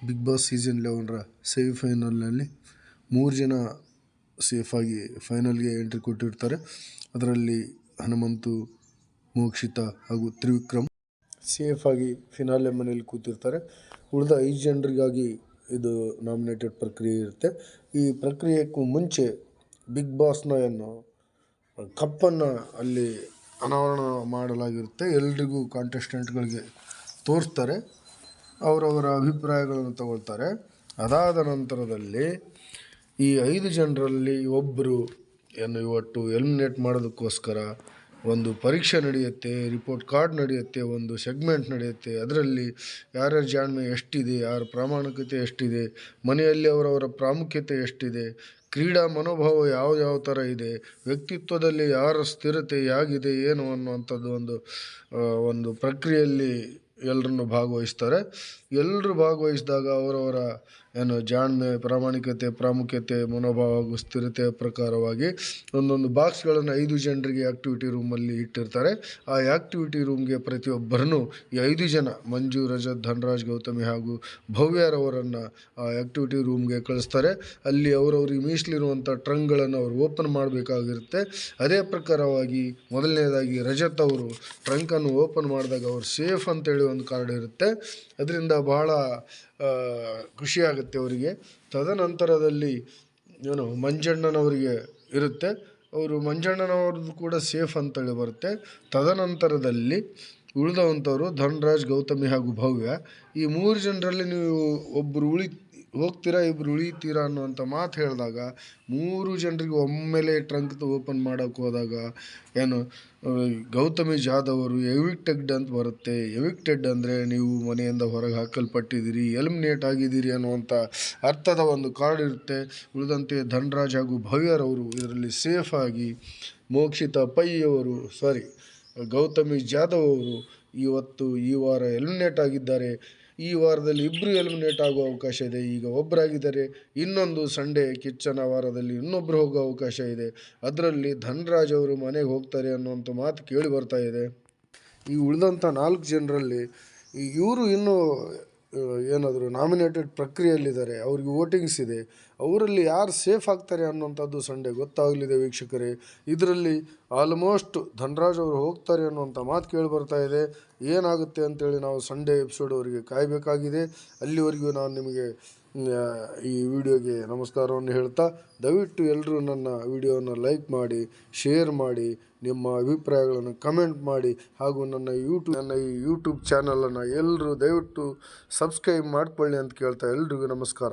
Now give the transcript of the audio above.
Big boss season 11ರ ಸೆಮಿಫೈನಲ್ನಲ್ಲಿ 3 ಜನ ಸೇಫಾಗಿ ಫೈನಲ್ಗೆ ಎಂಟ್ರಿ ಕೊಟ್ಟಿರ್ತಾರೆ. ಅದರಲ್ಲಿ ಹನುಮಂತು, ಮೋಕ್ಷಿತಾ ಹಾಗೂ ತ್ರಿವಿಕ್ರಮ್ ಸೇಫಾಗಿ ಫಿನಾಲೆ ಮನೆಯಲ್ಲಿ ಕೂತಿರ್ತಾರೆ. ಉಳಿದ 5 ಜನರಿಗಾಗಿ ಇದು ನಾಮಿನೇಟೆಡ್ ಪ್ರಕ್ರಿಯೆ ಇರುತ್ತೆ. ಈ ಪ್ರಕ್ರಿಯೆಗೂ ಮುಂಚೆ ಬಿಗ್ ಬಾಸ್ನ ಕಪ್ಪನ್ನು ಅಲ್ಲಿ ಅನಾವರಣ ಮಾಡಲಾಗಿರುತ್ತೆ. ಎಲ್ರಿಗೂ ಕಾಂಟೆಸ್ಟೆಂಟ್ಗಳಿಗೆ ತೋರಿಸ್ತಾರೆ, ಅವರವರ ಅಭಿಪ್ರಾಯಗಳನ್ನು ತಗೊಳ್ತಾರೆ. ಅದಾದ ನಂತರದಲ್ಲಿ ಈ 5 ಜನರಲ್ಲಿ ಒಬ್ಬರು ಇವತ್ತು ಎಲಿಮಿನೇಟ್ ಮಾಡೋದಕ್ಕೋಸ್ಕರ ಒಂದು ಪರೀಕ್ಷೆ ನಡೆಯುತ್ತೆ, ರಿಪೋರ್ಟ್ ಕಾರ್ಡ್ ನಡೆಯುತ್ತೆ, ಒಂದು ಸೆಗ್ಮೆಂಟ್ ನಡೆಯುತ್ತೆ. ಅದರಲ್ಲಿ ಯಾರ್ಯಾರ ಜಾಣ್ಮೆ ಎಷ್ಟಿದೆ, ಯಾರ ಪ್ರಾಮಾಣಿಕತೆ ಎಷ್ಟಿದೆ, ಮನೆಯಲ್ಲಿ ಅವರವರ ಪ್ರಾಮುಖ್ಯತೆ ಎಷ್ಟಿದೆ, ಕ್ರೀಡಾ ಮನೋಭಾವ ಯಾವ ಥರ ಇದೆ, ವ್ಯಕ್ತಿತ್ವದಲ್ಲಿ ಯಾರ ಸ್ಥಿರತೆ ಹೇಗಿದೆ ಏನು ಅನ್ನುವಂಥದ್ದು ಒಂದು ಪ್ರಕ್ರಿಯೆಯಲ್ಲಿ ಎಲ್ಲರನ್ನು ಭಾಗವಹಿಸ್ತಾರೆ. ಎಲ್ಲರೂ ಭಾಗವಹಿಸಿದಾಗ ಅವರವರ ಜಾಣ್ಮೆ, ಪ್ರಾಮುಖ್ಯತೆ, ಮನೋಭಾವ ಹಾಗೂ ಸ್ಥಿರತೆಯ ಪ್ರಕಾರವಾಗಿ ಒಂದೊಂದು ಬಾಕ್ಸ್ಗಳನ್ನು 5 ಜನರಿಗೆ ಆ್ಯಕ್ಟಿವಿಟಿ ರೂಮಲ್ಲಿ ಇಟ್ಟಿರ್ತಾರೆ. ಆ ಆ್ಯಕ್ಟಿವಿಟಿ ರೂಮ್ಗೆ ಪ್ರತಿಯೊಬ್ಬರನ್ನು ಈ 5 ಜನ ಮಂಜು, ರಜತ್, ಧನರಾಜ್, ಗೌತಮಿ ಹಾಗೂ ಭವ್ಯರವರನ್ನು ಆ ಆ್ಯಕ್ಟಿವಿಟಿ ರೂಮ್ಗೆ ಕಳಿಸ್ತಾರೆ. ಅಲ್ಲಿ ಅವರವ್ರಿಗೆ ಮೀಸಲಿರುವಂಥ ಟ್ರಂಕ್ಗಳನ್ನು ಅವರು ಓಪನ್ ಮಾಡಬೇಕಾಗಿರುತ್ತೆ. ಅದೇ ಪ್ರಕಾರವಾಗಿ ಮೊದಲನೇದಾಗಿ ರಜತ್ ಅವರು ಟ್ರಂಕನ್ನು ಓಪನ್ ಮಾಡಿದಾಗ ಅವರು ಸೇಫ್ ಅಂತೇಳಿ ಒಂದು ಕಾರ್ಡ್ ಇರುತ್ತೆ. ಅದರಿಂದ ಬಹಳ ಖುಷಿಯಾಗುತ್ತೆ ಅವರಿಗೆ. ತದನಂತರದಲ್ಲಿ ಮಂಜಣ್ಣನವರಿಗೆ ಇರುತ್ತೆ, ಅವರು ಮಂಜಣ್ಣನವ್ರದ್ದು ಕೂಡ ಸೇಫ್ ಅಂತೇಳಿ ಬರುತ್ತೆ. ತದನಂತರದಲ್ಲಿ ಉಳಿದವಂಥವರು ಧನರಾಜ್, ಗೌತಮಿ ಹಾಗೂ ಭವ್ಯ. ಈ 3 ಜನರಲ್ಲಿ ನೀವು ಒಬ್ಬರು ಹೋಗ್ತೀರಾ, ಇಬ್ಬರು ಉಳಿತೀರಾ ಅನ್ನುವಂಥ ಮಾತು ಹೇಳಿದಾಗ 3 ಜನರಿಗೆ ಒಮ್ಮೆಲೆ ಟ್ರಂಕ್ ಓಪನ್ ಮಾಡೋಕ್ಕೆ ಹೋದಾಗ ಗೌತಮಿ ಜಾಧವ್ ಅವರು ಎವಿಕ್ಟೆಡ್ ಅಂತ ಬರುತ್ತೆ. ಎವಿಕ್ಟೆಡ್ ಅಂದರೆ ನೀವು ಮನೆಯಿಂದ ಹೊರಗೆ ಹಾಕಲ್ಪಟ್ಟಿದ್ದೀರಿ, ಎಲಿಮಿನೇಟ್ ಆಗಿದ್ದೀರಿ ಅನ್ನುವಂಥ ಅರ್ಥದ ಒಂದು ಕಾರ್ಡ್ ಇರುತ್ತೆ. ಉಳಿದಂತೆ ಧನರಾಜ್ ಹಾಗೂ ಭವ್ಯರವರು ಇದರಲ್ಲಿ ಸೇಫಾಗಿ, ಮೋಕ್ಷಿತಾ ಪೈ ಅವರು ಗೌತಮಿ ಜಾಧವ್ ಅವರು ಈ ವಾರ ಎಲಿಮಿನೇಟ್ ಆಗಿದ್ದಾರೆ. ಈ ವಾರದಲ್ಲಿ 2 ಎಲಿಮಿನೇಟ್ ಆಗುವ ಅವಕಾಶ ಇದೆ. ಈಗ ಒಬ್ಬರಾಗಿದ್ದಾರೆ, ಇನ್ನೊಂದು ಸಂಡೇ ಕಿಚ್ಚನ ವಾರದಲ್ಲಿ ಇನ್ನೊಬ್ಬರು ಹೋಗೋ ಅವಕಾಶ ಇದೆ. ಅದರಲ್ಲಿ ಧನರಾಜ್ ಅವರು ಮನೆಗೆ ಹೋಗ್ತಾರೆ ಅನ್ನುವಂಥ ಮಾತು ಕೇಳಿ ಬರ್ತಾ ಇದೆ. ಈ ಉಳಿದಂಥ 4 ಜನರಲ್ಲಿ ಇವರು ಇನ್ನೂ ಏನಾದರೂ ನಾಮಿನೇಟೆಡ್ ಪ್ರಕ್ರಿಯೆಯಲ್ಲಿದ್ದಾರೆ, ಅವ್ರಿಗೆ ವೋಟಿಂಗ್ಸ್ ಇದೆ. ಅವರಲ್ಲಿ ಯಾರು ಸೇಫ್ ಆಗ್ತಾರೆ ಅನ್ನುವಂಥದ್ದು ಸಂಡೇ ಗೊತ್ತಾಗಲಿದೆ ವೀಕ್ಷಕರೇ. ಇದರಲ್ಲಿ ಆಲ್ಮೋಸ್ಟ್ ಧನರಾಜ್ ಅವರು ಹೋಗ್ತಾರೆ ಅನ್ನುವಂಥ ಮಾತು ಕೇಳಿ ಬರ್ತಾ ಇದೆ. ಏನಾಗುತ್ತೆ ಅಂತೇಳಿ ನಾವು ಸಂಡೇ ಎಪಿಸೋಡ್ವರೆಗೆ ಕಾಯಬೇಕಾಗಿದೆ. ಅಲ್ಲಿವರೆಗೂ ನಾನು ನಿಮಗೆ ಈ ವಿಡಿಯೋಗೆ ನಮಸ್ಕಾರವನ್ನು ಹೇಳ್ತಾ, ದಯವಿಟ್ಟು ಎಲ್ಲರೂ ನನ್ನ ವಿಡಿಯೋವನ್ನು ಲೈಕ್ ಮಾಡಿ, ಶೇರ್ ಮಾಡಿ, ನಿಮ್ಮ ಅಭಿಪ್ರಾಯಗಳನ್ನು ಕಮೆಂಟ್ ಮಾಡಿ ಹಾಗೂ ನನ್ನ ಈ ಯೂಟ್ಯೂಬ್ ಚಾನಲನ್ನು ಎಲ್ಲರೂ ದಯವಿಟ್ಟು ಸಬ್ಸ್ಕ್ರೈಬ್ ಮಾಡಿಕೊಳ್ಳಿ ಅಂತ ಕೇಳ್ತಾ ಎಲ್ರಿಗೂ ನಮಸ್ಕಾರ.